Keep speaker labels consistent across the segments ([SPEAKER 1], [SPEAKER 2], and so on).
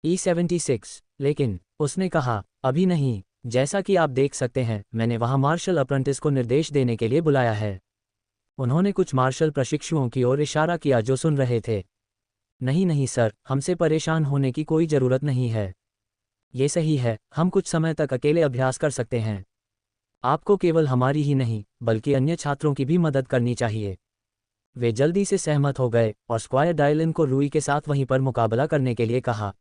[SPEAKER 1] E76, लेकिन उसने कहा, अभी नहीं। जैसा कि आप देख सकते हैं, मैंने वहां मार्शल अप्रेंटिस को निर्देश देने के लिए बुलाया है। उन्होंने कुछ मार्शल प्रशिक्षुओं की ओर इशारा किया जो सुन रहे थे। नहीं नहीं सर, हमसे परेशान होने की कोई ज़रूरत नहीं है। ये सही है, हम कुछ समय तक अकेले अभ्यास कर सकते हैं। आपको केवल हमारी ही नहीं, बल्कि अन्य छात्रों की भी मदद करनी चाहिए। वे जल्दी से सहमत हो गए और स्क्वायर डायलन को रूई के साथ वहीं पर मुकाबला करने के लिए कहा।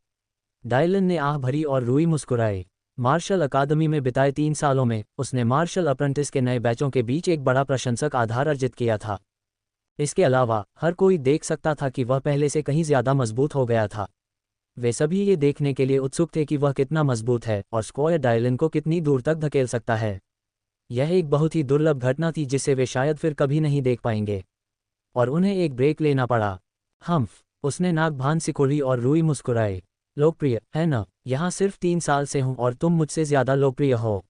[SPEAKER 1] डायलन ने आह भरी और रूई मुस्कुराए। मार्शल अकादमी में बिताए 3 सालों में उसने मार्शल अप्रेंटिस के नए बैचों के बीच एक बड़ा प्रशंसक आधार अर्जित किया था। इसके अलावा हर कोई देख सकता था कि वह पहले से कहीं ज़्यादा मजबूत हो गया था। वे सभी ये देखने के लिए उत्सुक थे कि वह कितना मजबूत है और स्क्वायर डायलन को कितनी दूर तक धकेल सकता है। यह एक बहुत ही दुर्लभ घटना थी जिसे वे शायद फिर कभी नहीं देख पाएंगे। और उन्हें एक ब्रेक लेना पड़ा। हम्फ, उसने नाक भान सिकोड़ी और रूई मुस्कुराए। लोकप्रिय, है ना? यहाँ सिर्फ 3 साल से हूँ और तुम मुझसे ज़्यादा लोकप्रिय हो।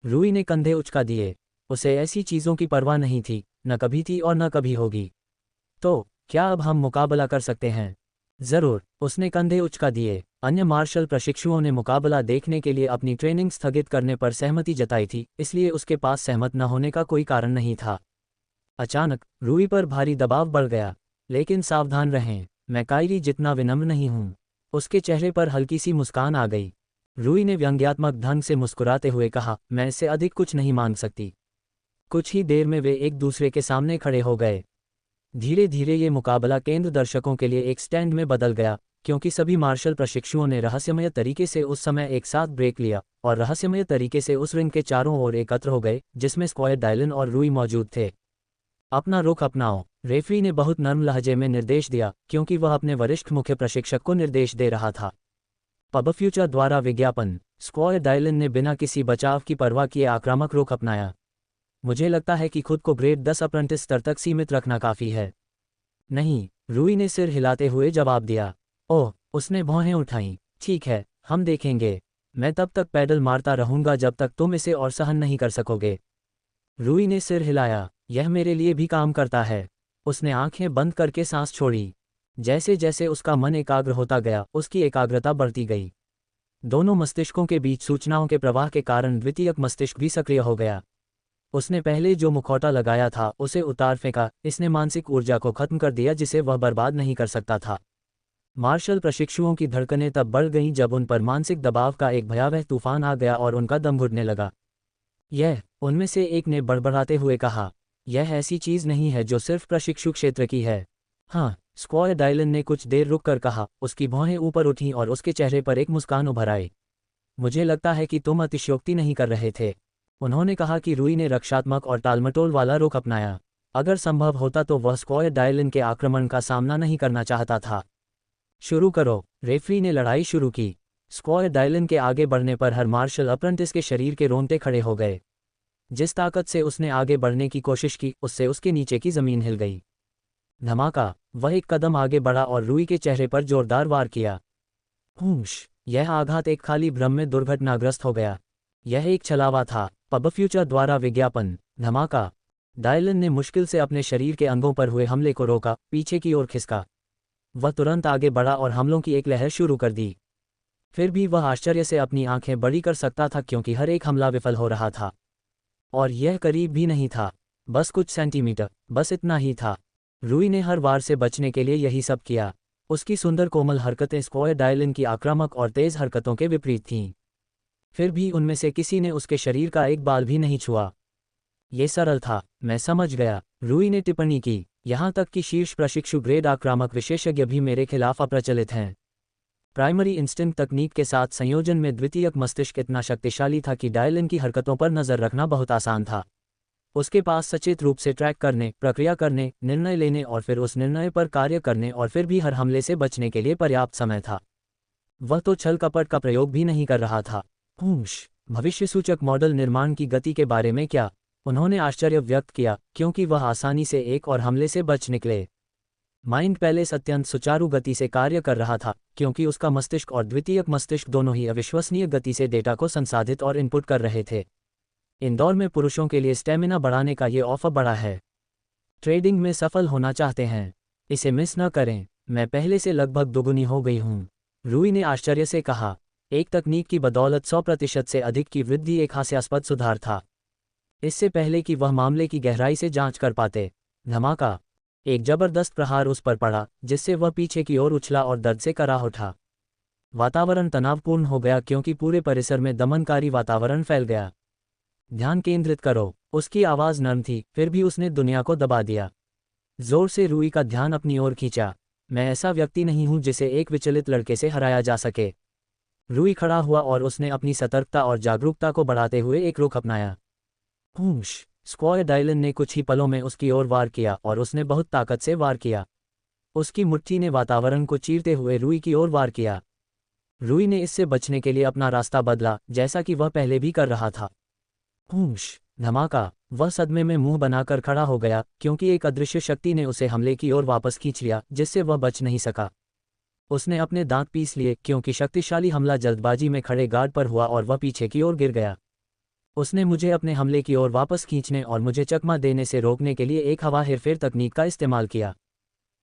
[SPEAKER 1] रूई ने कंधे उचका दिए। उसे ऐसी चीज़ों की परवाह नहीं थी, न कभी थी और न कभी होगी। तो क्या अब हम मुकाबला कर सकते हैं? ज़रूर, उसने कंधे उचका दिए। अन्य मार्शल प्रशिक्षुओं ने मुकाबला देखने के लिए अपनी ट्रेनिंग स्थगित करने पर सहमति जताई थी, इसलिए उसके पास सहमत न होने का कोई कारण नहीं था। अचानक रूई पर भारी दबाव बढ़ गया। लेकिन सावधान रहें, मैं कायरी जितना विनम्र नहीं हूँ। उसके चेहरे पर हल्की सी मुस्कान आ गई। रूई ने व्यंग्यात्मक ढंग से मुस्कुराते हुए कहा, मैं इससे अधिक कुछ नहीं मांग सकती। कुछ ही देर में वे एक दूसरे के सामने खड़े हो गए। धीरे धीरे ये मुकाबला केंद्र दर्शकों के लिए एक स्टैंड में बदल गया, क्योंकि सभी मार्शल प्रशिक्षुओं ने रहस्यमय तरीके से उस समय एक साथ ब्रेक लिया और रहस्यमय तरीके से उस रिंग के चारों ओर एकत्र हो गए जिसमें स्क्वायर डायलन और रूई मौजूद थे। अपना रुख अपनाओ, रेफरी ने बहुत नर्म लहजे में निर्देश दिया, क्योंकि वह अपने वरिष्ठ मुख्य प्रशिक्षक को निर्देश दे रहा था। पब फ्यूचर द्वारा विज्ञापन। स्क्वायर डायलन ने बिना किसी बचाव की परवाह किए आक्रामक रुख अपनाया। मुझे लगता है कि खुद को ग्रेड 10 अप्रेंटिस स्तर तक सीमित रखना काफ़ी है। नहीं, रूई ने सिर हिलाते हुए जवाब दिया। ओह, उसने भौहें उठाईं। ठीक है, हम देखेंगे। मैं तब तक पैडल मारता रहूंगा जब तक तुम इसे और सहन नहीं कर सकोगे। रूई ने सिर हिलाया। यह मेरे लिए भी काम करता है। उसने आंखें बंद करके सांस छोड़ी। जैसे जैसे उसका मन एकाग्र होता गया, उसकी एकाग्रता बढ़ती गई। दोनों मस्तिष्कों के बीच सूचनाओं के प्रवाह के कारण द्वितीयक मस्तिष्क भी सक्रिय हो गया। उसने पहले जो मुखौटा लगाया था उसे उतार फेंका। इसने मानसिक ऊर्जा को खत्म कर दिया जिसे वह बर्बाद नहीं कर सकता था। मार्शल प्रशिक्षुओं की धड़कनें तब बढ़ गईं जब उन पर मानसिक दबाव का एक भयावह तूफान आ गया और उनका दम घुटने लगा। उनमें से एक ने बड़बड़ाते हुए कहा, यह ऐसी चीज़ नहीं है जो सिर्फ प्रशिक्षु क्षेत्र की है। हाँ, स्क्वायर डायलन ने कुछ देर रुक कर कहा। उसकी भौहें ऊपर उठीं और उसके चेहरे पर एक मुस्कान उभर आई। मुझे लगता है कि तुम अतिशयोक्ति नहीं कर रहे थे। उन्होंने कहा कि रूई ने रक्षात्मक और टालमटोल वाला रुख अपनाया। अगर संभव होता तो वह स्क्वायर डायलन के आक्रमण का सामना नहीं करना चाहता था। शुरू करो, रेफरी ने लड़ाई शुरू की। स्क्वायर डायलन के आगे बढ़ने पर हर मार्शल अप्रेंटिस के शरीर के रोंगटे खड़े हो गए। जिस ताकत से उसने आगे बढ़ने की कोशिश की, उससे उसके नीचे की जमीन हिल गई। धमाका, वह एक कदम आगे बढ़ा और रूई के चेहरे पर जोरदार वार किया। हूश, यह आघात एक खाली भ्रम में दुर्घटनाग्रस्त हो गया। यह एक छलावा था। पब फ्यूचर द्वारा विज्ञापन। धमाका। डायलन ने मुश्किल से अपने शरीर के अंगों पर हुए हमले को रोका, पीछे की ओर खिसका। वह तुरंत आगे बढ़ा और हमलों की एक लहर शुरू कर दी। फिर भी वह आश्चर्य से अपनी आंखें बड़ी कर सकता था, क्योंकि हर एक हमला विफल हो रहा था। और यह करीब भी नहीं था, बस कुछ सेंटीमीटर, बस इतना ही था। रूई ने हर वार से बचने के लिए यही सब किया। उसकी सुंदर कोमल हरकतें स्क्वायर डायलन की आक्रामक और तेज हरकतों के विपरीत थीं। फिर भी उनमें से किसी ने उसके शरीर का एक बाल भी नहीं छुआ। ये सरल था, मैं समझ गया, रूई ने टिप्पणी की। यहाँ तक कि शीर्ष प्रशिक्षु ग्रेड आक्रामक विशेषज्ञ भी मेरे खिलाफ अप्रचलित हैं। प्राइमरी इंस्टिंक्ट तकनीक के साथ संयोजन में द्वितीयक मस्तिष्क इतना शक्तिशाली था कि डायलन की हरकतों पर नज़र रखना बहुत आसान था। उसके पास सचेत रूप से ट्रैक करने, प्रक्रिया करने, निर्णय लेने और फिर उस निर्णय पर कार्य करने और फिर भी हर हमले से बचने के लिए पर्याप्त समय था। वह तो छल कपट का प्रयोग भी नहीं कर रहा था। भविष्यसूचक मॉडल निर्माण की गति के बारे में क्या? उन्होंने आश्चर्य व्यक्त किया, क्योंकि वह आसानी से एक और हमले से बच निकले। माइंड पैलेस अत्यंत सुचारू गति से कार्य कर रहा था, क्योंकि उसका मस्तिष्क और द्वितीयक मस्तिष्क दोनों ही अविश्वसनीय गति से डेटा को संसाधित और इनपुट कर रहे थे। इंदौर में पुरुषों के लिए स्टेमिना बढ़ाने का ये ऑफर बड़ा है। ट्रेडिंग में सफल होना चाहते हैं? इसे मिस न करें। मैं पहले से लगभग दोगुनी हो गई हूँ। रूई ने आश्चर्य से कहा। एक तकनीक की बदौलत 100% से अधिक की वृद्धि एक हास्यास्पद सुधार था। इससे पहले कि वह मामले की गहराई से जांच कर पाते, धमाका! एक जबरदस्त प्रहार उस पर पड़ा, जिससे वह पीछे की ओर उछला और दर्द से कराह उठा। वातावरण तनावपूर्ण हो गया क्योंकि पूरे परिसर में दमनकारी वातावरण फैल गया। ध्यान केंद्रित करो। उसकी आवाज़ नर्म थी, फिर भी उसने दुनिया को दबा दिया। जोर से रूई का ध्यान अपनी ओर खींचा। मैं ऐसा व्यक्ति नहीं हूं जिसे एक विचलित लड़के से हराया जा सके। रूई खड़ा हुआ और उसने अपनी सतर्कता और जागरूकता को बढ़ाते हुए एक रुख अपनाया। हूश! स्क्वायर डायलन ने कुछ ही पलों में उसकी ओर वार किया और उसने बहुत ताकत से वार किया। उसकी मुट्ठी ने वातावरण को चीरते हुए रूई की ओर वार किया। रूई ने इससे बचने के लिए अपना रास्ता बदला, जैसा कि वह पहले भी कर रहा था। हूश! धमाका! वह सदमे में मुंह बनाकर खड़ा हो गया क्योंकि एक अदृश्य शक्ति ने उसे हमले की ओर वापस खींच लिया, जिससे वह बच नहीं सका। उसने अपने दांत पीस लिए क्योंकि शक्तिशाली हमला जल्दबाजी में खड़े गार्ड पर हुआ और वह पीछे की ओर गिर गया। उसने मुझे अपने हमले की ओर वापस खींचने और मुझे चकमा देने से रोकने के लिए एक हवा हेरफेर तकनीक का इस्तेमाल किया।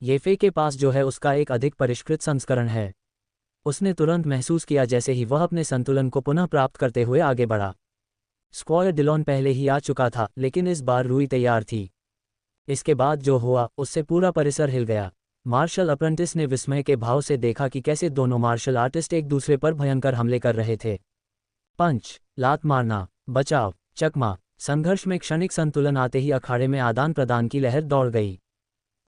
[SPEAKER 1] ये फे के पास जो है उसका एक अधिक परिष्कृत संस्करण है। उसने तुरंत महसूस किया जैसे ही वह अपने संतुलन को पुनः प्राप्त करते हुए आगे बढ़ा। स्क्वायर डिलॉन पहले ही आ चुका था, लेकिन इस बार रूई तैयार थी। इसके बाद जो हुआ उससे पूरा परिसर हिल गया। मार्शल अप्रेंटिस ने विस्मय के भाव से देखा कि कैसे दोनों मार्शल आर्टिस्ट एक दूसरे पर भयंकर हमले कर रहे थे। पंच, लात मारना, बचाव, चकमा। संघर्ष में क्षणिक संतुलन आते ही अखाड़े में आदान प्रदान की लहर दौड़ गई।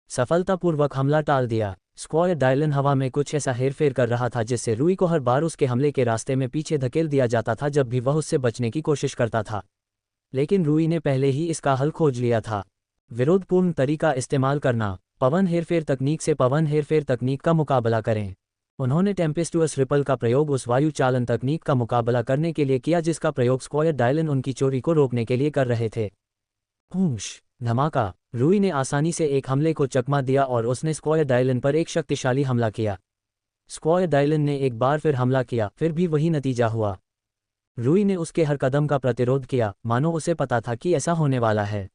[SPEAKER 1] सफलतापूर्वक हमला टाल दिया। स्क्वायर डायलन हवा में कुछ ऐसा हेरफेर कर रहा था जिससे रूई को हर बार उसके हमले के रास्ते में पीछे धकेल दिया जाता था जब भी वह उससे बचने की कोशिश करता था। लेकिन रूई ने पहले ही इसका हल खोज लिया था। विरोधपूर्ण तरीका इस्तेमाल करना। पवन हेरफेर तकनीक से पवन हेरफेर तकनीक का मुकाबला करें। उन्होंने टेम्पेस्टुअस रिपल का प्रयोग उस वायु चालन तकनीक का मुकाबला करने के लिए किया जिसका प्रयोग स्क्वायर डायलन उनकी चोरी को रोकने के लिए कर रहे थे। हूश! धमाका! रूई ने आसानी से एक हमले को चकमा दिया और उसने स्क्वायर डायलन पर एक शक्तिशाली हमला किया। स्क्वायर डायलन ने एक बार फिर हमला किया, फिर भी वही नतीजा हुआ। रूई ने उसके हर कदम का प्रतिरोध किया, मानो उसे पता था कि ऐसा होने वाला है।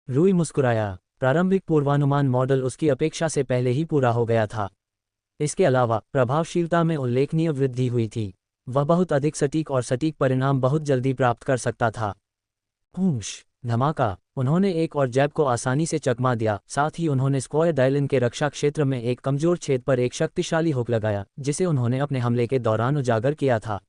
[SPEAKER 1] रूई मुस्कुराया। प्रारंभिक पूर्वानुमान मॉडल उसकी अपेक्षा से पहले ही पूरा हो गया था। इसके अलावा प्रभावशीलता में उल्लेखनीय वृद्धि हुई थी। वह बहुत अधिक सटीक और सटीक परिणाम बहुत जल्दी प्राप्त कर सकता था। हूश! धमाका! उन्होंने एक और जैब को आसानी से चकमा दिया, साथ ही उन्होंने स्क्वायर डायलन के रक्षा क्षेत्र में एक कमजोर छेद पर एक शक्तिशाली हुक लगाया, जिसे उन्होंने अपने हमले के दौरान उजागर किया था।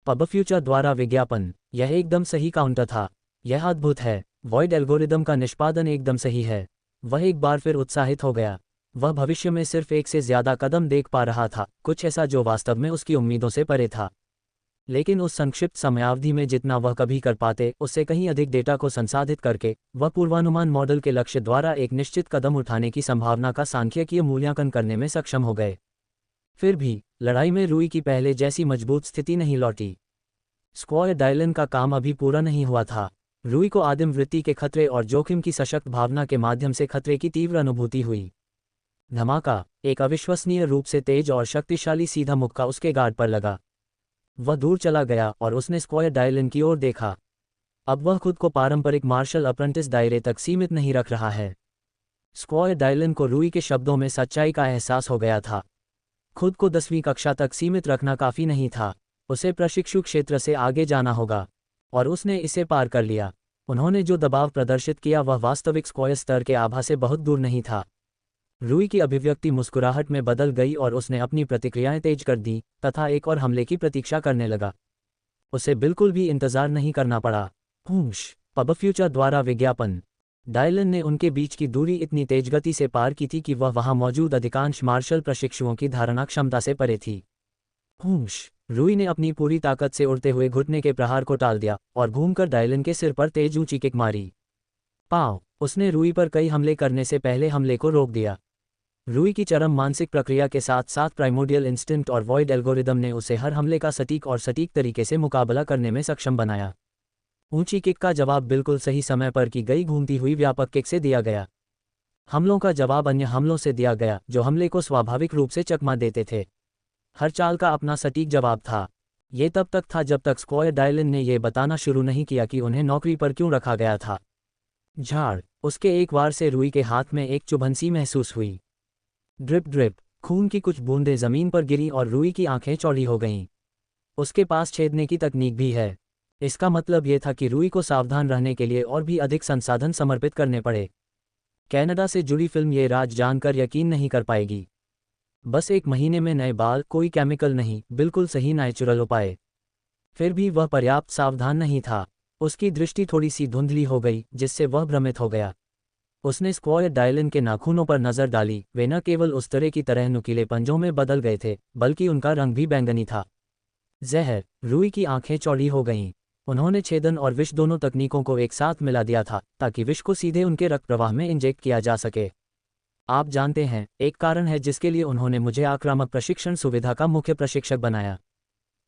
[SPEAKER 1] पब फ्यूचर द्वारा विज्ञापन। यह एकदम सही काउंटर था। यह अद्भुत है। वॉइड एल्गोरिदम का निष्पादन एकदम सही है। वह एक बार फिर उत्साहित हो गया। वह भविष्य में सिर्फ एक से ज्यादा कदम देख पा रहा था, कुछ ऐसा जो वास्तव में उसकी उम्मीदों से परे था। लेकिन उस संक्षिप्त समयावधि में जितना वह कभी कर पाते, उससे कहीं अधिक डेटा को संसाधित करके, वह पूर्वानुमान मॉडल के लक्ष्य द्वारा एक निश्चित कदम उठाने की संभावना का सांख्यिकीय मूल्यांकन करने में सक्षम हो गए। फिर भी लड़ाई में रूई की पहले जैसी मजबूत स्थिति नहीं लौटी। स्क्वायर डायलन का काम अभी पूरा नहीं हुआ था। रूई को आदिम वृत्ति के खतरे और जोखिम की सशक्त भावना के माध्यम से खतरे की तीव्र अनुभूति हुई। धमाका! एक अविश्वसनीय रूप से तेज और शक्तिशाली सीधा मुक्का उसके गार्ड पर लगा। वह दूर चला गया और उसने स्क्वायर डायलन की ओर देखा। अब वह खुद को पारंपरिक मार्शल अप्रेंटिस दायरे तक सीमित नहीं रख रहा है। स्क्वायर डायलन को रूई के शब्दों में सच्चाई का एहसास हो गया था। खुद को 10वीं कक्षा तक सीमित रखना काफ़ी नहीं था। उसे प्रशिक्षु क्षेत्र से आगे जाना होगा। और उसने इसे पार कर लिया। उन्होंने जो दबाव प्रदर्शित किया वह वास्तविक स्क्वायर स्तर के आभा से बहुत दूर नहीं था। रूई की अभिव्यक्ति मुस्कुराहट में बदल गई और उसने अपनी प्रतिक्रियाएं तेज कर दी तथा एक और हमले की प्रतीक्षा करने लगा। उसे बिल्कुल भी इंतजार नहीं करना पड़ा। हूश! पब फ्यूचर द्वारा विज्ञापन। डायलन ने उनके बीच की दूरी इतनी तेज गति से पार की थी कि वह वहां मौजूद अधिकांश मार्शल प्रशिक्षुओं की धारणा क्षमता से परे थी। हूश! रूई ने अपनी पूरी ताकत से उड़ते हुए घुटने के प्रहार को टाल दिया और घूमकर डायलन के सिर पर तेज ऊंची किक मारी। पाव! उसने रूई पर कई हमले करने से पहले हमले को रोक दिया। रूई की चरम मानसिक प्रक्रिया के साथ साथ प्राइमोडियल इंस्टिंक्ट और वॉइड एल्गोरिदम ने उसे हर हमले का सटीक तरीके से मुकाबला करने में सक्षम बनाया। ऊंची किक का जवाब बिल्कुल सही समय पर की गई घूमती हुई व्यापक किक से दिया गया। हमलों का जवाब अन्य हमलों से दिया गया जो हमले को स्वाभाविक रूप से चकमा देते थे। हर चाल का अपना सटीक जवाब था। ये तब तक था जब तक स्क्वायर डायलन ने यह बताना शुरू नहीं किया कि उन्हें नौकरी पर क्यों रखा गया था। झाड़! उसके एक वार से रूई के हाथ में एक चुभन सी महसूस हुई। Drip drip! खून की कुछ बूंदें जमीन पर गिरी और रूई की आंखें चौड़ी हो गईं। उसके पास छेदने की तकनीक भी है। इसका मतलब ये था कि रूई को सावधान रहने के लिए और भी अधिक संसाधन समर्पित करने पड़े। कनाडा से जुड़ी फिल्म ये राज जानकर यकीन नहीं कर पाएगी। बस 1 महीने में नए बाल, कोई केमिकल नहीं, बिल्कुल सही नेचुरल उपाय। फिर भी वह पर्याप्त सावधान नहीं था। उसकी दृष्टि थोड़ी सी धुंधली हो गई, जिससे वह भ्रमित हो गया। उसने स्क्वायर डायलन के नाखूनों पर नजर डाली। वे न केवल उस तरह की तरह नुकीले पंजों में बदल गए थे, बल्कि उनका रंग भी बैंगनी था। जहर। रूई की आंखें चौड़ी हो गईं। उन्होंने छेदन और विष दोनों तकनीकों को एक साथ मिला दिया था, ताकि विष को सीधे उनके रक्त प्रवाह में इंजेक्ट किया जा सके। आप जानते हैं, एक कारण है जिसके लिए उन्होंने मुझे आक्रामक प्रशिक्षण सुविधा का मुख्य प्रशिक्षक बनाया।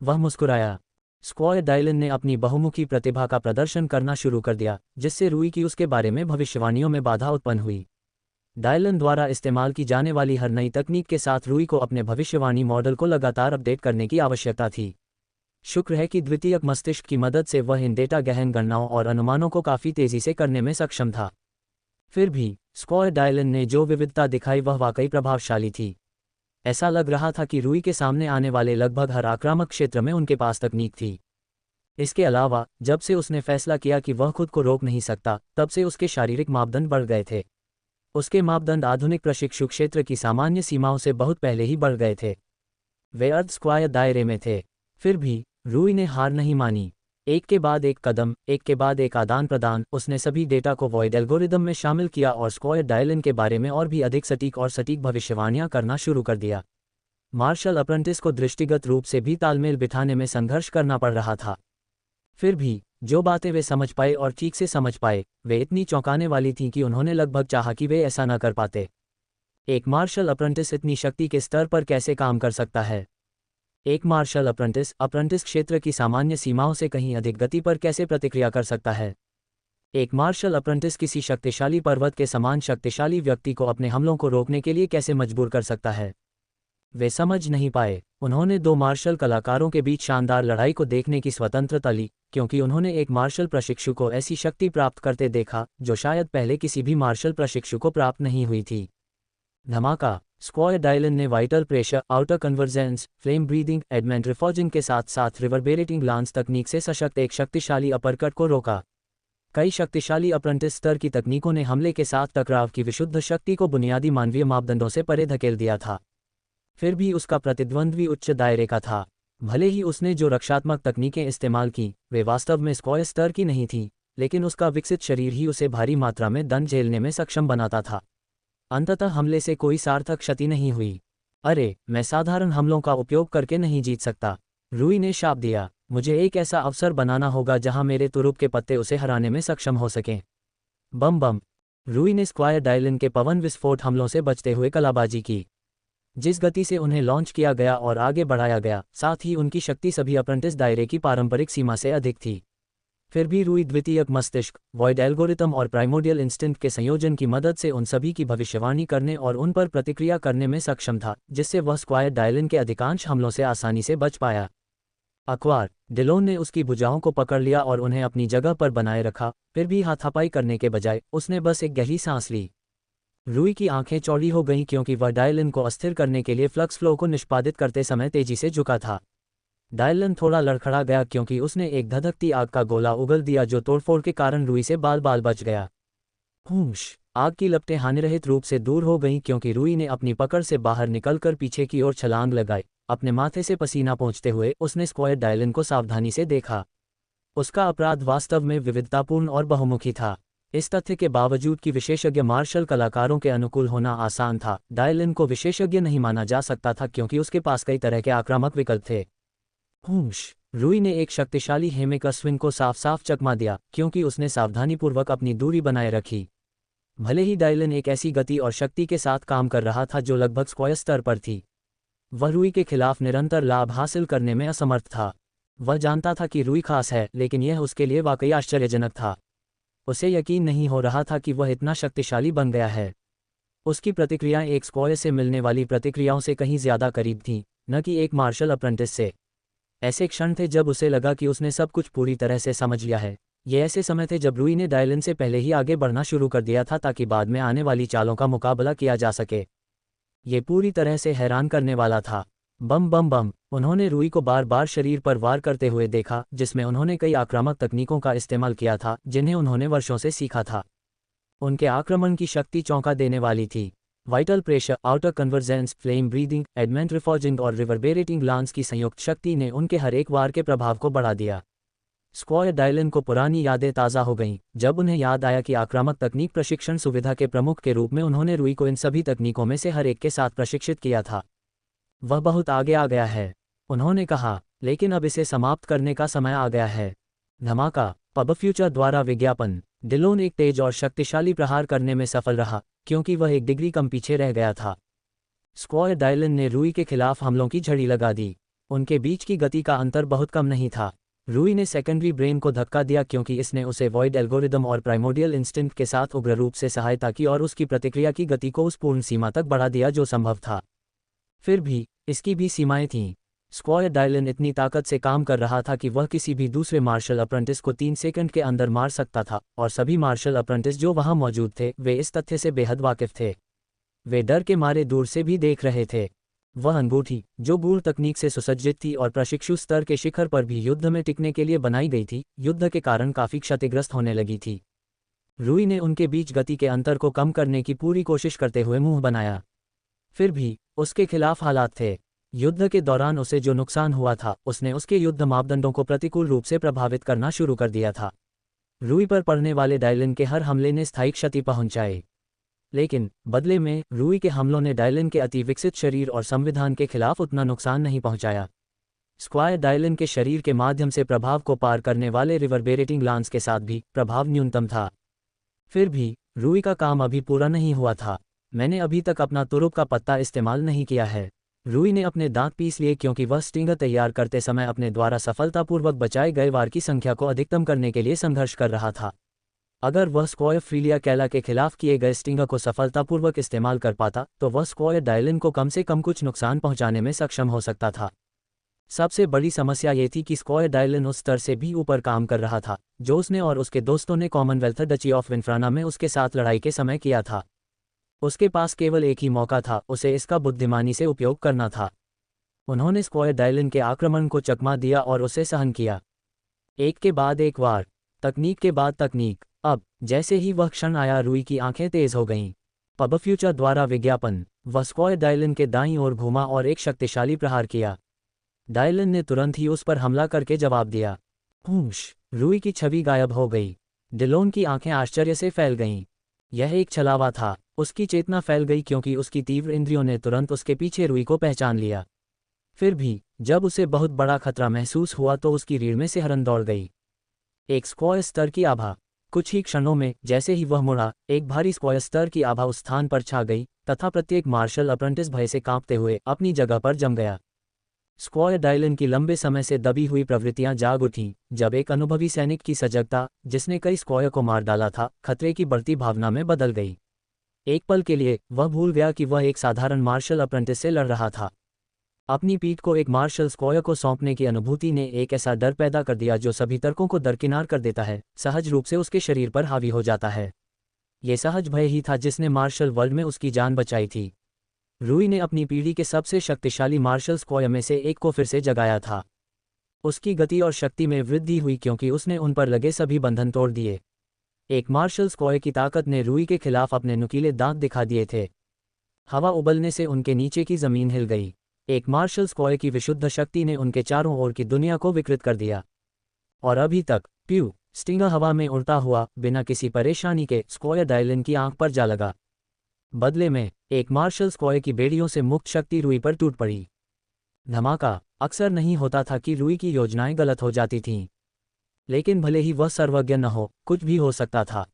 [SPEAKER 1] वह मुस्कुराया। स्क्वायर डायलन ने अपनी बहुमुखी प्रतिभा का प्रदर्शन करना शुरू कर दिया, जिससे रूई की उसके बारे में भविष्यवाणियों में बाधा उत्पन्न हुई। डायलन द्वारा इस्तेमाल की जाने वाली हर नई तकनीक के साथ रूई को अपने भविष्यवाणी मॉडल को लगातार अपडेट करने की आवश्यकता थी। शुक्र है कि द्वितीयक मस्तिष्क की मदद से वह इन डेटा गहन गणनाओं और अनुमानों को काफ़ी तेज़ी से करने में सक्षम था। फिर भी स्क्वायर डायलन ने जो विविधता दिखाई वह वाकई प्रभावशाली थी। ऐसा लग रहा था कि रूई के सामने आने वाले लगभग हर आक्रामक क्षेत्र में उनके पास तकनीक थी। इसके अलावा, जब से उसने फैसला किया कि वह खुद को रोक नहीं सकता, तब से उसके शारीरिक मापदंड बढ़ गए थे। उसके मापदंड आधुनिक प्रशिक्षु क्षेत्र की सामान्य सीमाओं से बहुत पहले ही बढ़ गए थे। वे अर्ध स्क्वायर दायरे में थे। फिर भी रूई ने हार नहीं मानी। एक के बाद एक कदम, एक के बाद एक आदान प्रदान, उसने सभी डेटा को वॉइड एल्गोरिदम में शामिल किया और स्क्वायर डायलन के बारे में और भी अधिक सटीक भविष्यवाणियां करना शुरू कर दिया। मार्शल अप्रेंटिस को दृष्टिगत रूप से भी तालमेल बिठाने में संघर्ष करना पड़ रहा था। फिर भी जो बातें वे समझ पाए और ठीक से समझ पाए, वे इतनी चौंकाने वाली थीं कि उन्होंने लगभग चाहा कि वे ऐसा न कर पाते। एक मार्शल अप्रेंटिस इतनी शक्ति के स्तर पर कैसे काम कर सकता है? एक मार्शल अप्रेंटिस क्षेत्र की सामान्य सीमाओं से कहीं अधिक गति पर कैसे प्रतिक्रिया कर सकता है? एक मार्शल अप्रेंटिस किसी शक्तिशाली पर्वत के समान शक्तिशाली व्यक्ति को अपने हमलों को रोकने के लिए कैसे मजबूर कर सकता है? वे समझ नहीं पाए। उन्होंने 2 मार्शल कलाकारों के बीच शानदार लड़ाई को देखने की स्वतंत्रता ली, क्योंकि उन्होंने एक मार्शल प्रशिक्षु को ऐसी शक्ति प्राप्त करते देखा जो शायद पहले किसी भी मार्शल प्रशिक्षु को प्राप्त नहीं हुई थी। धमाका। स्क्वायर डायलन ने vital pressure, outer convergence, flame breathing, adamant reforging के साथ साथ रिवर्बेरेटिंग लांस तकनीक से सशक्त एक शक्तिशाली अपरकट को रोका। कई शक्तिशाली अप्रेंटिस स्तर की तकनीकों ने हमले के साथ टकराव की विशुद्ध शक्ति को बुनियादी मानवीय मापदंडों से परे धकेल दिया था। फिर भी उसका प्रतिद्वंद्वी उच्च दायरे का था। भले ही उसने जो रक्षात्मक तकनीकें इस्तेमाल की, वे वास्तव में स्क्वायर स्तर की नहीं थीं, लेकिन उसका विकसित शरीर ही उसे भारी मात्रा में दंड झेलने में सक्षम बनाता था। अंततः हमले से कोई सार्थक क्षति नहीं हुई। अरे, मैं साधारण हमलों का उपयोग करके नहीं जीत सकता, रूई ने शाप दिया। मुझे एक ऐसा अवसर बनाना होगा जहां मेरे तुरुप के पत्ते उसे हराने में सक्षम हो सकें। बम बम। रूई ने स्क्वायर डायलन के पवन विस्फोट हमलों से बचते हुए कलाबाजी की। जिस गति से उन्हें लॉन्च किया गया और आगे बढ़ाया गया, साथ ही उनकी शक्ति सभी अप्रेंटिस दायरे की पारंपरिक सीमा से अधिक थी। फिर भी रूई द्वितीयक मस्तिष्क, वॉइड एल्गोरिथम और प्राइमोडियल इंस्टिंक्ट के संयोजन की मदद से उन सभी की भविष्यवाणी करने और उन पर प्रतिक्रिया करने में सक्षम था, जिससे वह स्क्वायर डायलन के अधिकांश हमलों से आसानी से बच पाया। अक्वार। डिलोन ने उसकी भुजाओं को पकड़ लिया और उन्हें अपनी जगह पर बनाए रखा। फिर भी हाथापाई करने के बजाय उसने बस एक गहरी सांस ली। रूई की आंखें चौड़ी हो गईं क्योंकि वह डायलन को अस्थिर करने के लिए फ्लक्स फ्लो को निष्पादित करते समय तेजी से झुका था। डायलन थोड़ा लड़खड़ा गया क्योंकि उसने एक धधकती आग का गोला उगल दिया जो तोड़फोड़ के कारण रूई से बाल बाल बच गया। हूश। आग की लपटें हानिरहित रूप से दूर हो गईं क्योंकि रूई ने अपनी पकड़ से बाहर निकलकर पीछे की ओर छलांग लगाई। अपने माथे से पसीना पोंछते हुए उसने स्क्वायर डायलन को सावधानी से देखा। उसका अपराध वास्तव में विविधतापूर्ण और बहुमुखी था। इस तथ्य के बावजूद कि विशेषज्ञ मार्शल कलाकारों के अनुकूल होना आसान था, डायलन को विशेषज्ञ नहीं माना जा सकता था क्योंकि उसके पास कई तरह के आक्रामक विकल्प थे। हूश। रूई ने एक शक्तिशाली हेमेका स्विंग को साफ साफ चकमा दिया क्योंकि उसने सावधानीपूर्वक अपनी दूरी बनाए रखी। भले ही डायलन एक ऐसी गति और शक्ति के साथ काम कर रहा था जो लगभग स्क्वायर स्तर पर थी, वह रूई के खिलाफ निरंतर लाभ हासिल करने में असमर्थ था। वह जानता था कि रूई खास है, लेकिन यह उसके लिए वाकई आश्चर्यजनक था। उसे यकीन नहीं हो रहा था कि वह इतना शक्तिशाली बन गया है। उसकी प्रतिक्रियाएं एक स्क्वायर से मिलने वाली प्रतिक्रियाओं से कहीं ज्यादा करीब थीं, न कि एक मार्शल अप्रेंटिस से। ऐसे क्षण थे जब उसे लगा कि उसने सब कुछ पूरी तरह से समझ लिया है। ये ऐसे समय थे जब रूई ने डायलन से पहले ही आगे बढ़ना शुरू कर दिया था ताकि बाद में आने वाली चालों का मुकाबला किया जा सके। ये पूरी तरह से हैरान करने वाला था। बम बम बम। उन्होंने रूई को बार बार शरीर पर वार करते हुए देखा, जिसमें उन्होंने कई आक्रामक तकनीकों का इस्तेमाल किया था जिन्हें उन्होंने वर्षों से सीखा था। उनके आक्रमण की शक्ति चौंका देने वाली थी। Vital pressure, outer convergence, flame breathing, adamant reforging और रिवर्बेरेटिंग लांस की संयुक्त शक्ति ने उनके हर एक वार के प्रभाव को बढ़ा दिया। स्क्वायर डायलन को पुरानी यादें ताज़ा हो गईं, जब उन्हें याद आया कि आक्रामक तकनीक प्रशिक्षण सुविधा के प्रमुख के रूप में उन्होंने रूई को इन सभी तकनीकों में से हर एक के साथ प्रशिक्षित किया था। वह बहुत आगे आ गया है, उन्होंने कहा, लेकिन अब इसे समाप्त करने का समय आ गया है। धमाका। पब फ्यूचर द्वारा विज्ञापन। डिलोन एक तेज और शक्तिशाली प्रहार करने में सफल रहा, क्योंकि वह एक डिग्री कम पीछे रह गया था। स्क्वायर डायलन ने रूई के खिलाफ हमलों की झड़ी लगा दी। उनके बीच की गति का अंतर बहुत कम नहीं था। रूई ने सेकेंडरी ब्रेन को धक्का दिया क्योंकि इसने उसे वॉइड एल्गोरिदम और प्राइमोडियल इंस्टिंक्ट के साथ उग्र रूप से सहायता की और उसकी प्रतिक्रिया की गति को उस पूर्ण सीमा तक बढ़ा दिया जो संभव था। फिर भी इसकी भी सीमाएं थीं। स्क्वायर डायलन इतनी ताकत से काम कर रहा था कि वह किसी भी दूसरे मार्शल अप्रेंटिस को 3 सेकंड के अंदर मार सकता था, और सभी मार्शल अप्रेंटिस जो वहां मौजूद थे वे इस तथ्य से बेहद वाकिफ थे। वे डर के मारे दूर से भी देख रहे थे। वह अंगूठी, जो गूढ़ तकनीक से सुसज्जित थी और प्रशिक्षु स्तर के शिखर पर भी युद्ध में टिकने के लिए बनाई गई थी, युद्ध के कारण काफ़ी क्षतिग्रस्त होने लगी थी। रूई ने उनके बीच गति के अंतर को कम करने की पूरी कोशिश करते हुए मुंह बनाया। फिर भी उसके खिलाफ हालात थे। युद्ध के दौरान उसे जो नुकसान हुआ था, उसने उसके युद्ध मापदंडों को प्रतिकूल रूप से प्रभावित करना शुरू कर दिया था। रूई पर पड़ने वाले डायलन के हर हमले ने स्थायी क्षति पहुंचाई, लेकिन बदले में रूई के हमलों ने डायलन के अति विकसित शरीर और संविधान के खिलाफ उतना नुकसान नहीं पहुंचाया। स्क्वायर डायलन के शरीर के माध्यम से प्रभाव को पार करने वाले रिवर्बेरेटिंग लांस के साथ भी प्रभाव न्यूनतम था। फिर भी रूई का काम अभी पूरा नहीं हुआ था। मैंने अभी तक अपना तुरुप का पत्ता इस्तेमाल नहीं किया है। रूई ने अपने दांत पीस लिए क्योंकि वह स्टिंगर तैयार करते समय अपने द्वारा सफलतापूर्वक बचाए गए वार की संख्या को अधिकतम करने के लिए संघर्ष कर रहा था। अगर वह स्क्वायर फ्रीलिया कैला के खिलाफ किए गए स्टिंगर को सफलतापूर्वक इस्तेमाल कर पाता तो वह स्क्वायर डायलन को कम से कम कुछ नुकसान पहुंचाने में सक्षम हो सकता था। सबसे बड़ी समस्या ये थी कि स्क्वायर डायलन उस स्तर से भी ऊपर काम कर रहा था जो उसने और उसके दोस्तों ने कॉमनवेल्थ डची ऑफ विनफ्राना में उसके साथ लड़ाई के समय किया था। उसके पास केवल एक ही मौका था, उसे इसका बुद्धिमानी से उपयोग करना था। उन्होंने स्क्वायर डायलन के आक्रमण को चकमा दिया और उसे सहन किया, एक के बाद एक वार, तकनीक के बाद तकनीक। अब जैसे ही वह क्षण आया, रूई की आंखें तेज हो गईं। पब फ्यूचर द्वारा विज्ञापन। वह स्क्वायर डायलन के दाईं ओर घूमा और एक शक्तिशाली प्रहार किया। डायलन ने तुरंत ही उस पर हमला करके जवाब दिया। हूश। रूई की छवि गायब हो गई। डिलोन की आंखें आश्चर्य से फैल गईं। यह एक छलावा था। उसकी चेतना फैल गई क्योंकि उसकी तीव्र इंद्रियों ने तुरंत उसके पीछे रूई को पहचान लिया। फिर भी जब उसे बहुत बड़ा खतरा महसूस हुआ तो उसकी रीढ़ में सिहरन दौड़ गई। एक स्क्वायर स्तर की आभा। कुछ ही क्षणों में जैसे ही वह मुड़ा, एक भारी स्क्वायर स्तर की आभा उस स्थान पर छा गई तथा प्रत्येक मार्शल अप्रेंटिस भय से कांपते हुए अपनी जगह पर जम गया। स्क्वायर डायलन की लंबे समय से दबी हुई प्रवृत्तियां जाग उठीं जब एक अनुभवी सैनिक की सजगता, जिसने कई स्क्वायर को मार डाला था, खतरे की बढ़ती भावना में बदल गई। एक पल के लिए वह भूल गया कि वह एक साधारण मार्शल अप्रेंटिस से लड़ रहा था। अपनी पीठ को एक मार्शल स्क्वायर को सौंपने की अनुभूति ने एक ऐसा डर पैदा कर दिया जो सभी तर्कों को दरकिनार कर देता है, सहज रूप से उसके शरीर पर हावी हो जाता है। ये सहज भय ही था जिसने मार्शल वर्ल्ड में उसकी जान बचाई थी। रूई ने अपनी पीढ़ी के सबसे शक्तिशाली मार्शल स्क्वायर में से एक को फिर से जगाया था। उसकी गति और शक्ति में वृद्धि हुई क्योंकि उसने उन पर लगे सभी बंधन तोड़ दिए। एक मार्शल स्क्वायर की ताकत ने रूई के खिलाफ अपने नुकीले दांत दिखा दिए थे। हवा उबलने से उनके नीचे की जमीन हिल गई। एक मार्शल स्क्वायर की विशुद्ध शक्ति ने उनके चारों ओर की दुनिया को विकृत कर दिया। और अभी तक प्यू स्टिंगर हवा में उड़ता हुआ बिना किसी परेशानी के स्क्वायर डायलन की आंख पर जा लगा। बदले में एक मार्शल स्क्वायर की बेड़ियों से मुक्त शक्ति रूई पर टूट पड़ी। धमाका। अक्सर नहीं होता था कि रूई की योजनाएं गलत हो जाती थीं, लेकिन भले ही वह सर्वज्ञ न हो, कुछ भी हो सकता था।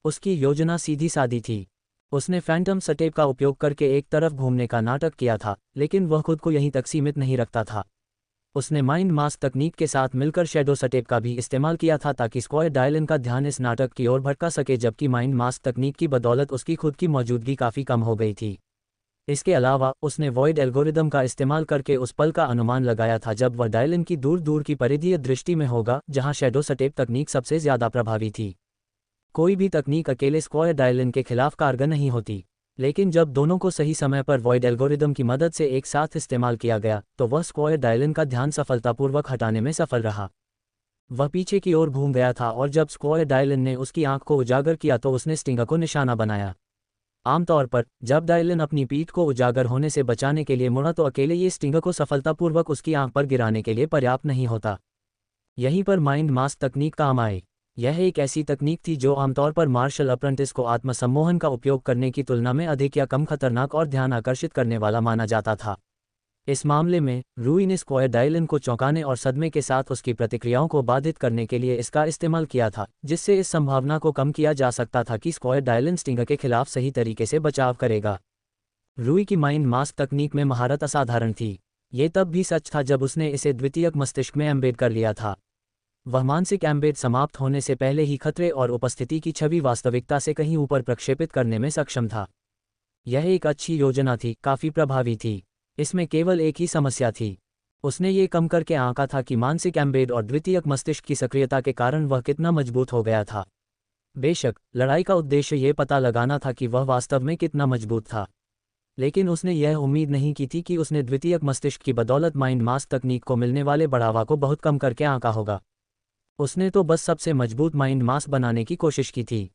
[SPEAKER 1] उसकी योजना सीधी सादी थी। उसने फैंटम सटेप का उपयोग करके एक तरफ घूमने का नाटक किया था, लेकिन वह खुद को यहीं तक सीमित नहीं रखता था। उसने माइंड मास्क तकनीक के साथ मिलकर शैडो सटेप का भी इस्तेमाल किया था ताकि स्क्वायर डायलन का ध्यान इस नाटक की ओर भटका सके, जबकि माइंड मास्क तकनीक की बदौलत उसकी खुद की मौजूदगी काफ़ी कम हो गई थी। इसके अलावा उसने वॉइड एल्गोरिदम का इस्तेमाल करके उस पल का अनुमान लगाया था जब वह डायलन की दूर दूर की परिधीय दृष्टि में होगा, जहां शैडो सटेप तकनीक सबसे ज़्यादा प्रभावी थी। कोई भी तकनीक अकेले स्क्वायर डायलन के खिलाफ कारगर नहीं होती। लेकिन जब दोनों को सही समय पर वॉइड एल्गोरिदम की मदद से एक साथ इस्तेमाल किया गया तो वह स्क्वायर डायलन का ध्यान सफलतापूर्वक हटाने में सफल रहा। वह पीछे की ओर घूम गया था और जब स्क्वायर डायलन ने उसकी आंख को उजागर किया तो उसने स्टिंगर को निशाना बनाया। आमतौर पर जब डायलन अपनी पीठ को उजागर होने से बचाने के लिए मुड़ा तो अकेले ये स्टिंगर को सफलतापूर्वक उसकी आंख पर गिराने के लिए पर्याप्त नहीं होता। यहीं पर माइंड मास्क तकनीक काम आए। यह एक ऐसी तकनीक थी जो आमतौर पर मार्शल अप्रेंटिस को आत्मसम्मोहन का उपयोग करने की तुलना में अधिक या कम खतरनाक और ध्यान आकर्षित करने वाला माना जाता था। इस मामले में रूई ने स्क्वायर डायलन को चौंकाने और सदमे के साथ उसकी प्रतिक्रियाओं को बाधित करने के लिए इसका इस्तेमाल किया था, जिससे इस संभावना को कम किया जा सकता था कि स्क्वायर डायलन स्टिंगर के खिलाफ सही तरीके से बचाव करेगा। रूई की माइंड मास्क तकनीक में महारत असाधारण थी। ये तब भी सच था जब उसने इसे द्वितीयक मस्तिष्क में एम्बेड कर लिया था। वह मानसिक एम्बेड समाप्त होने से पहले ही खतरे और उपस्थिति की छवि वास्तविकता से कहीं ऊपर प्रक्षेपित करने में सक्षम था। यह एक अच्छी योजना थी, काफ़ी प्रभावी थी। इसमें केवल एक ही समस्या थी। उसने ये कम करके आंका था कि मानसिक एम्बेड और द्वितीयक मस्तिष्क की सक्रियता के कारण वह कितना मजबूत हो गया था। बेशक लड़ाई का उद्देश्य ये पता लगाना था कि वह वास्तव में कितना मजबूत था, लेकिन उसने यह उम्मीद नहीं की थी कि उसने द्वितीयक मस्तिष्क की बदौलत माइंड मास्क तकनीक को मिलने वाले बढ़ावा को बहुत कम करके आंका होगा। उसने तो बस सबसे मजबूत माइंड मास्क बनाने की कोशिश की थी।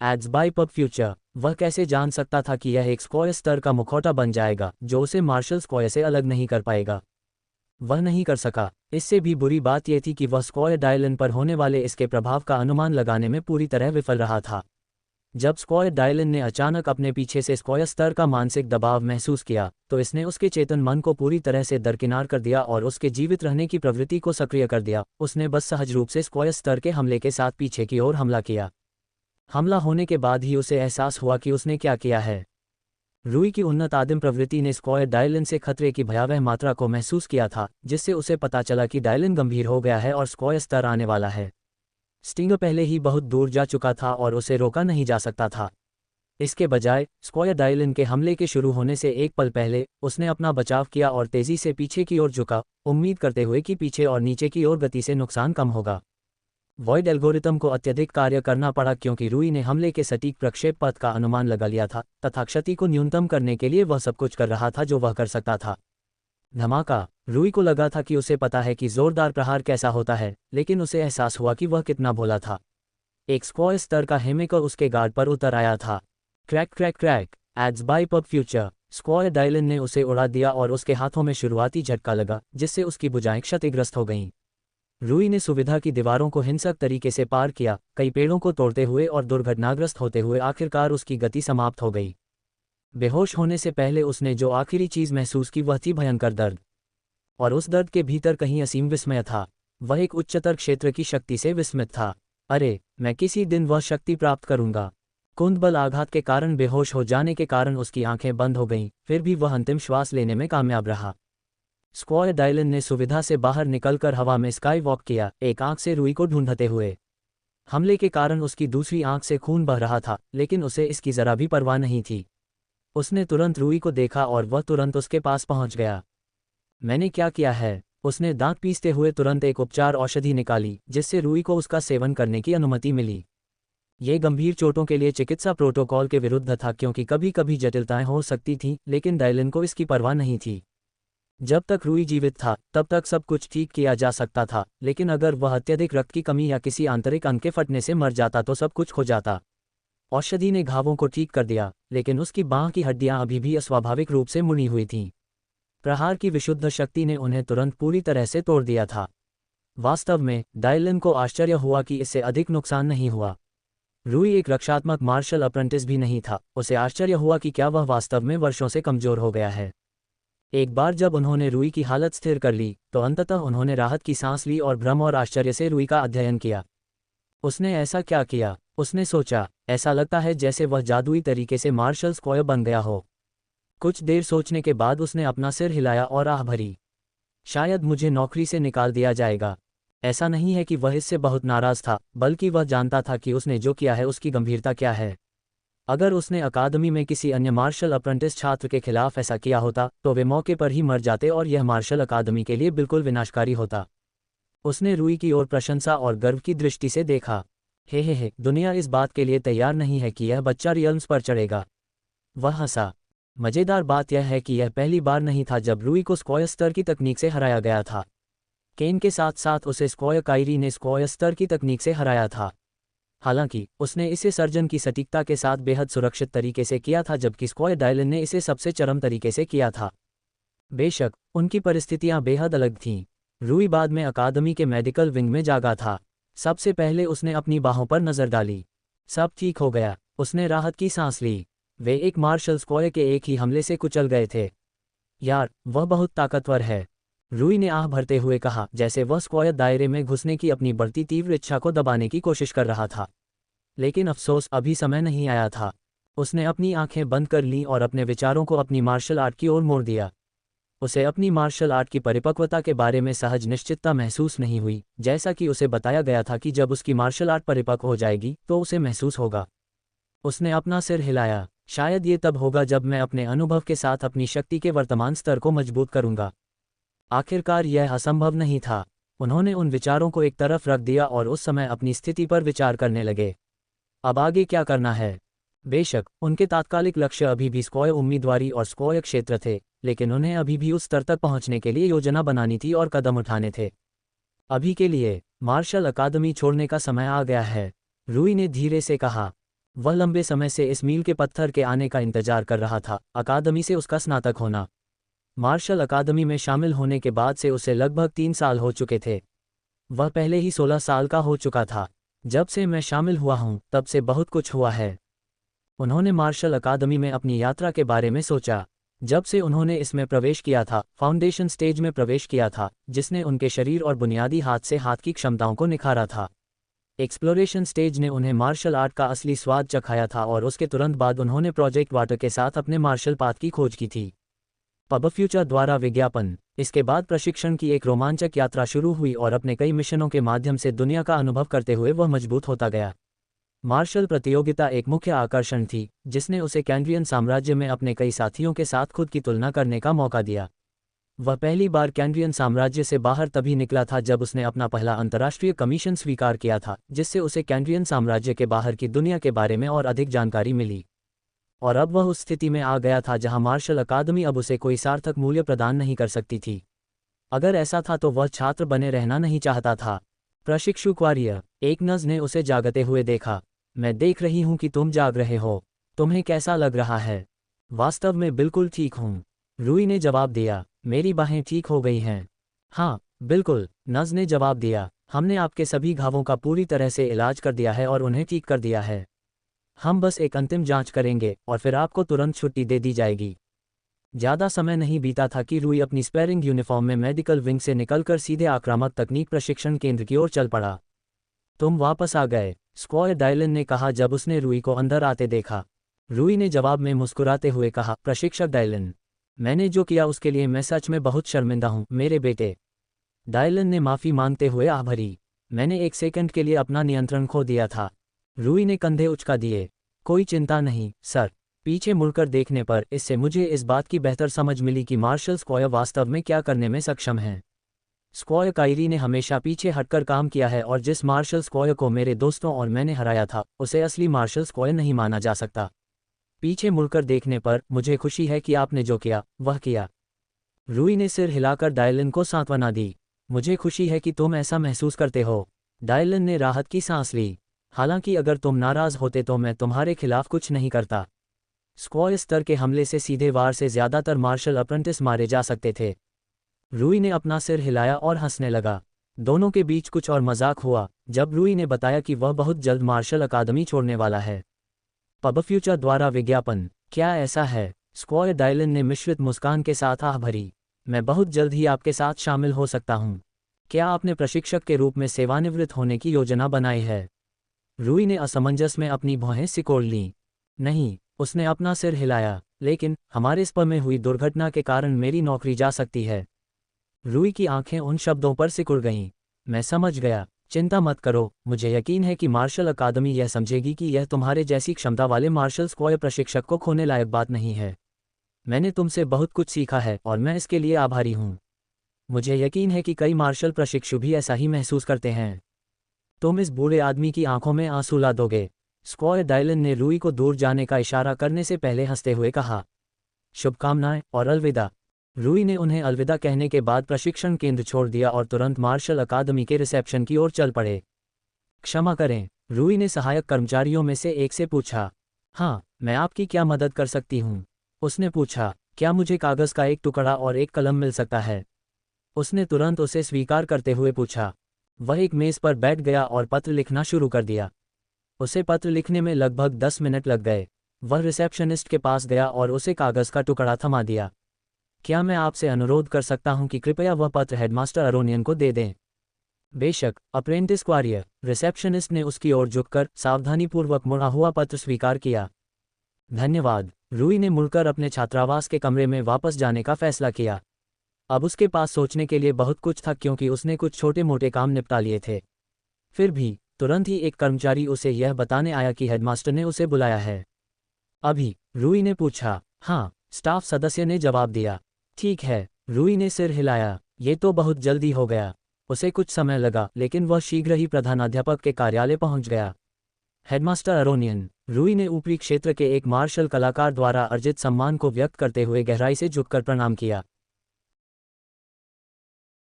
[SPEAKER 1] Ads by PubFuture. वह कैसे जान सकता था कि यह एक स्क्वायर स्तर का मुखौटा बन जाएगा जो उसे मार्शल स्क्वायर से अलग नहीं कर पाएगा। वह नहीं कर सका। इससे भी बुरी बात यह थी कि वह स्क्वायर डायलन पर होने वाले इसके प्रभाव का अनुमान लगाने में पूरी तरह विफल रहा था। जब स्क्वायर डायलन ने अचानक अपने पीछे से स्क्वायर स्तर का मानसिक दबाव महसूस किया तो इसने उसके चेतन मन को पूरी तरह से दरकिनार कर दिया और उसके जीवित रहने की प्रवृत्ति को सक्रिय कर दिया। उसने बस सहज रूप से स्क्वायर स्तर के हमले के साथ पीछे की ओर हमला किया। हमला होने के बाद ही उसे एहसास हुआ कि उसने क्या किया है। रूई की उन्नत आदिम प्रवृत्ति ने स्क्वायर डायलन से खतरे की भयावह मात्रा को महसूस किया था, जिससे उसे पता चला कि डायलन गंभीर हो गया है और स्क्वायर स्तर आने वाला है। स्टिंगर पहले ही बहुत दूर जा चुका था और उसे रोका नहीं जा सकता था। इसके बजाय स्क्वायर डायलन के हमले के शुरू होने से एक पल पहले उसने अपना बचाव किया और तेजी से पीछे की ओर झुका, उम्मीद करते हुए कि पीछे और नीचे की ओर गति से नुकसान कम होगा। वॉइड एल्गोरिथम को अत्यधिक कार्य करना पड़ा क्योंकि रूई ने हमले के सटीक प्रक्षेप पथ का अनुमान लगा लिया था तथा क्षति को न्यूनतम करने के लिए वह सब कुछ कर रहा था जो वह कर सकता था। धमाका। रूई को लगा था कि उसे पता है कि जोरदार प्रहार कैसा होता है, लेकिन उसे एहसास हुआ कि वह कितना भोला था। एक स्क्वायर स्तर का हेमेकर उसके गार्ड पर उतर आया था। Crack crack crack. Ads by PubFuture. Squire Dylan ने उसे उड़ा दिया और उसके हाथों में शुरुआती झटका लगा, जिससे उसकी भुजाएं क्षतिग्रस्त हो गईं। रूई ने सुविधा की दीवारों को हिंसक तरीके से पार किया, कई पेड़ों को तोड़ते हुए और दुर्घटनाग्रस्त होते हुए आखिरकार उसकी गति समाप्त हो गई। बेहोश होने से पहले उसने जो आखिरी चीज़ महसूस की वह थी भयंकर दर्द, और उस दर्द के भीतर कहीं असीम विस्मय था। वह एक उच्चतर क्षेत्र की शक्ति से विस्मित था। अरे, मैं किसी दिन वह शक्ति प्राप्त करूंगा। कुंदबल आघात के कारण बेहोश हो जाने के कारण उसकी आंखें बंद हो गईं, फिर भी वह अंतिम श्वास लेने में कामयाब रहा। स्क्वायर डायलन ने सुविधा से बाहर निकलकर हवा में स्काई वॉक किया, एक आंख से रूई को ढूंढते हुए। हमले के कारण उसकी दूसरी आंख से खून बह रहा था, लेकिन उसे इसकी जरा भी परवाह नहीं थी। उसने तुरंत रूई को देखा और वह तुरंत उसके पास पहुंच गया। मैंने क्या किया है? उसने दांत पीसते हुए तुरंत एक उपचार औषधि निकाली, जिससे रूई को उसका सेवन करने की अनुमति मिली। ये गंभीर चोटों के लिए चिकित्सा प्रोटोकॉल के विरुद्ध था क्योंकि कभी कभी जटिलताएं हो सकती थीं, लेकिन डायलन को इसकी परवाह नहीं थी। जब तक रूई जीवित था तब तक सब कुछ ठीक किया जा सकता था, लेकिन अगर वह अत्यधिक रक्त की कमी या किसी आंतरिक अंग के फटने से मर जाता तो सब कुछ खो जाता। औषधि ने घावों को ठीक कर दिया, लेकिन उसकी बांह की हड्डियां अभी भी अस्वाभाविक रूप से मुड़ी हुई थीं। प्रहार की विशुद्ध शक्ति ने उन्हें तुरंत पूरी तरह से तोड़ दिया था। वास्तव में डायलन को आश्चर्य हुआ कि इससे अधिक नुकसान नहीं हुआ। रूई एक रक्षात्मक मार्शल अप्रेंटिस भी नहीं था। उसे आश्चर्य हुआ कि क्या वह वास्तव में वर्षों से कमजोर हो गया है। एक बार जब उन्होंने रूई की हालत स्थिर कर ली तो अंततः उन्होंने राहत की सांस ली और भ्रम और आश्चर्य से रूई का अध्ययन किया। उसने ऐसा क्या किया? उसने सोचा, ऐसा लगता है जैसे वह जादुई तरीके से मार्शल स्क्वायर बन गया हो। कुछ देर सोचने के बाद उसने अपना सिर हिलाया और आह भरी। शायद मुझे नौकरी से निकाल दिया जाएगा। ऐसा नहीं है कि वह इससे बहुत नाराज था, बल्कि वह जानता था कि उसने जो किया है उसकी गंभीरता क्या है। अगर उसने अकादमी में किसी अन्य मार्शल अप्रेंटिस छात्र के खिलाफ ऐसा किया होता तो वे मौके पर ही मर जाते और यह मार्शल अकादमी के लिए बिल्कुल विनाशकारी होता। उसने रूई की ओर प्रशंसा और गर्व की दृष्टि से देखा। हे, दुनिया इस बात के लिए तैयार नहीं है कि यह बच्चा रियल्म्स पर चढ़ेगा। वह हंसा। मजेदार बात यह है कि यह पहली बार नहीं था जब रूई को स्क्वायर स्तर की तकनीक से हराया गया था। केन के साथ साथ उसे स्क्वायर कायरी ने स्क्वायर स्तर की तकनीक से हराया था। हालांकि उसने इसे सर्जन की सटीकता के साथ बेहद सुरक्षित तरीके से किया था, जबकि स्क्वायर डायलन ने इसे सबसे चरम तरीके से किया था। बेशक उनकी परिस्थितियां बेहद अलग थीं। रूई बाद में अकादमी के मेडिकल विंग में जागा था। सबसे पहले उसने अपनी बाहों पर नजर डाली। सब ठीक हो गया। उसने राहत की सांस ली। वे एक मार्शल स्क्वायर के एक ही हमले से कुचल गए थे। यार, वह बहुत ताकतवर है, रूई ने आह भरते हुए कहा, जैसे वह स्क्वायर दायरे में घुसने की अपनी बढ़ती तीव्र इच्छा को दबाने की कोशिश कर रहा था। लेकिन अफसोस, अभी समय नहीं आया था। उसने अपनी आंखें बंद कर लीं और अपने विचारों को अपनी मार्शल आर्ट की ओर मोड़ दिया। उसे अपनी मार्शल आर्ट की परिपक्वता के बारे में सहज निश्चितता महसूस नहीं हुई, जैसा कि उसे बताया गया था कि जब उसकी मार्शल आर्ट परिपक्व हो जाएगी तो उसे महसूस होगा। उसने अपना सिर हिलाया। शायद ये तब होगा जब मैं अपने अनुभव के साथ अपनी शक्ति के वर्तमान स्तर को मजबूत करूंगा। आखिरकार यह असंभव नहीं था। उन्होंने उन विचारों को एक तरफ रख दिया और उस समय अपनी स्थिति पर विचार करने लगे। अब आगे क्या करना है? बेशक उनके तात्कालिक लक्ष्य अभी भी स्क्वायर उम्मीदवारी और स्क्वायर क्षेत्र थे, लेकिन उन्हें अभी भी उस स्तर तक पहुंचने के लिए योजना बनानी थी और कदम उठाने थे। अभी के लिए मार्शल अकादमी छोड़ने का समय आ गया है, रूई ने धीरे से कहा। वह लंबे समय से इस मील के पत्थर के आने का इंतजार कर रहा था, अकादमी से उसका स्नातक होना। मार्शल अकादमी में शामिल होने के बाद से उसे लगभग 3 साल हो चुके थे। वह पहले ही 16 साल का हो चुका था। जब से मैं शामिल हुआ हूं तब से बहुत कुछ हुआ है। उन्होंने मार्शल अकादमी में अपनी यात्रा के बारे में सोचा। जब से उन्होंने इसमें प्रवेश किया था, फाउंडेशन स्टेज में प्रवेश किया था, जिसने उनके शरीर और बुनियादी हाथ से हाथ की क्षमताओं को निखारा था। एक्सप्लोरेशन स्टेज ने उन्हें मार्शल आर्ट का असली स्वाद चखाया था और उसके तुरंत बाद उन्होंने प्रोजेक्ट वाटर के साथ अपने मार्शल पाथ की खोज की थी। पब फ्यूचर द्वारा विज्ञापन। इसके बाद प्रशिक्षण की एक रोमांचक यात्रा शुरू हुई और अपने कई मिशनों के माध्यम से दुनिया का अनुभव करते हुए वह मजबूत होता गया। मार्शल प्रतियोगिता एक मुख्य आकर्षण थी, जिसने उसे कैंड्रियन साम्राज्य में अपने कई साथियों के साथ खुद की तुलना करने का मौका दिया। वह पहली बार कैंड्रियन साम्राज्य से बाहर तभी निकला था जब उसने अपना पहला अंतर्राष्ट्रीय कमीशन स्वीकार किया था, जिससे उसे कैंड्रियन साम्राज्य के बाहर की दुनिया के बारे में और अधिक जानकारी मिली। और अब वह उस स्थिति में आ गया था जहां मार्शल अकादमी अब उसे कोई सार्थक मूल्य प्रदान नहीं कर सकती थी। अगर ऐसा था तो वह छात्र बने रहना नहीं चाहता था। प्रशिक्षु क्वारियर, एक नज ने उसे जागते हुए देखा। मैं देख रही हूं कि तुम जाग रहे हो। तुम्हें कैसा लग रहा है? वास्तव में बिल्कुल ठीक हूं, रूई ने जवाब दिया। मेरी बाहें ठीक हो गई हैं। हाँ बिल्कुल, नज ने जवाब दिया। हमने आपके सभी घावों का पूरी तरह से इलाज कर दिया है और उन्हें ठीक कर दिया है। हम बस एक अंतिम जांच करेंगे और फिर आपको तुरंत छुट्टी दे दी जाएगी। ज़्यादा समय नहीं बीता था कि रूई अपनी स्पेरिंग यूनिफॉर्म में मेडिकल विंग से निकलकर सीधे आक्रामक तकनीक प्रशिक्षण केंद्र की ओर चल पड़ा। तुम वापस आ गए, स्क्वायर डायलन ने कहा जब उसने रूई को अंदर आते देखा। रूई ने जवाब में मुस्कुराते हुए कहा, प्रशिक्षक डायलन, मैंने जो किया उसके लिए मैं सच में बहुत शर्मिंदा हूं, मेरे बेटे। डायलन ने माफ़ी मांगते हुए आह भरी। मैंने एक सेकंड के लिए अपना नियंत्रण खो दिया था। रूई ने कंधे उचका दिए। कोई चिंता नहीं सर। पीछे मुड़कर देखने पर इससे मुझे इस बात की बेहतर समझ मिली कि मार्शल स्क्वायर वास्तव में क्या करने में सक्षम हैं। स्क्वायर कायरी ने हमेशा पीछे हटकर काम किया है और जिस मार्शल स्क्वायर को मेरे दोस्तों और मैंने हराया था, उसे असली मार्शल स्क्वायर नहीं माना जा सकता। पीछे मुड़कर देखने पर मुझे खुशी है कि आपने जो किया वह किया। रूई ने सिर हिलाकर डायलन को सांत्वना दी। मुझे खुशी है कि तुम ऐसा महसूस करते हो। डायलन ने राहत की सांस ली। हालांकि अगर तुम नाराज होते तो मैं तुम्हारे खिलाफ कुछ नहीं करता। स्क्वायर स्तर के हमले से सीधे वार से ज़्यादातर मार्शल अप्रेंटिस मारे जा सकते थे। रूई ने अपना सिर हिलाया और हंसने लगा। दोनों के बीच कुछ और मजाक हुआ जब रूई ने बताया कि वह बहुत जल्द मार्शल अकादमी छोड़ने वाला है। पब फ्यूचर द्वारा विज्ञापन। क्या ऐसा है? स्क्वायर डायलन ने मिश्रित मुस्कान के साथ आह भरी। मैं बहुत जल्द ही आपके साथ शामिल हो सकता हूँ। क्या आपने प्रशिक्षक के रूप में सेवानिवृत्त होने की योजना बनाई है? रूई ने असमंजस में अपनी भौहें सिकोड़ लीं। नहीं, उसने अपना सिर हिलाया। लेकिन हमारे स्पा में हुई दुर्घटना के कारण मेरी नौकरी जा सकती है। रूई की आंखें उन शब्दों पर सिकुड़ गईं। मैं समझ गया, चिंता मत करो। मुझे यकीन है कि मार्शल अकादमी यह समझेगी कि यह तुम्हारे जैसी क्षमता वाले मार्शल स्क्वायर प्रशिक्षक को खोने लायक बात नहीं है। मैंने तुमसे बहुत कुछ सीखा है और मैं इसके लिए आभारी हूँ। मुझे यकीन है कि कई मार्शल प्रशिक्षु भी ऐसा ही महसूस करते हैं। तुम इस बूढ़े आदमी की आंखों में आंसू ला दोगे। स्क्वायर डायलन ने रूई को दूर जाने का इशारा करने से पहले हंसते हुए कहा, शुभकामनाएं और अलविदा। रूई ने उन्हें अलविदा कहने के बाद प्रशिक्षण केंद्र छोड़ दिया और तुरंत मार्शल अकादमी के रिसेप्शन की ओर चल पड़े। क्षमा करें, रूई ने सहायक कर्मचारियों में से एक से पूछा। हाँ, मैं आपकी क्या मदद कर सकती हूँ? उसने पूछा। क्या मुझे कागज़ का एक टुकड़ा और एक कलम मिल सकता है? उसने तुरंत उसे स्वीकार करते हुए पूछा। वह एक मेज़ पर बैठ गया और पत्र लिखना शुरू कर दिया। उसे पत्र लिखने में लगभग 10 मिनट लग गए। वह रिसेप्शनिस्ट के पास गया और उसे कागज़ का टुकड़ा थमा दिया। क्या मैं आपसे अनुरोध कर सकता हूं कि कृपया वह पत्र हेडमास्टर अरोनियन को दे दें? बेशक, अप्रेंटिस क्वारियर। रिसेप्शनिस्ट ने उसकी ओर झुककर सावधानीपूर्वक मुड़ा हुआ पत्र स्वीकार किया। धन्यवाद। रूई ने मुड़कर अपने छात्रावास के कमरे में वापस जाने का फैसला किया। अब उसके पास सोचने के लिए बहुत कुछ था क्योंकि उसने कुछ छोटे मोटे काम निपटा लिए थे। फिर भी तुरंत ही एक कर्मचारी उसे यह बताने आया कि हेडमास्टर ने उसे बुलाया है। अभी? रूई ने पूछा। हाँ, स्टाफ सदस्य ने जवाब दिया। ठीक है, रूई ने सिर हिलाया। ये तो बहुत जल्दी हो गया। उसे कुछ समय लगा, लेकिन वह शीघ्र ही प्रधानाध्यापक के कार्यालय पहुंच गया। Headmaster Aronian. रूई ने ऊपरी क्षेत्र के एक मार्शल कलाकार द्वारा अर्जित सम्मान को व्यक्त करते हुए गहराई से झुककर प्रणाम किया।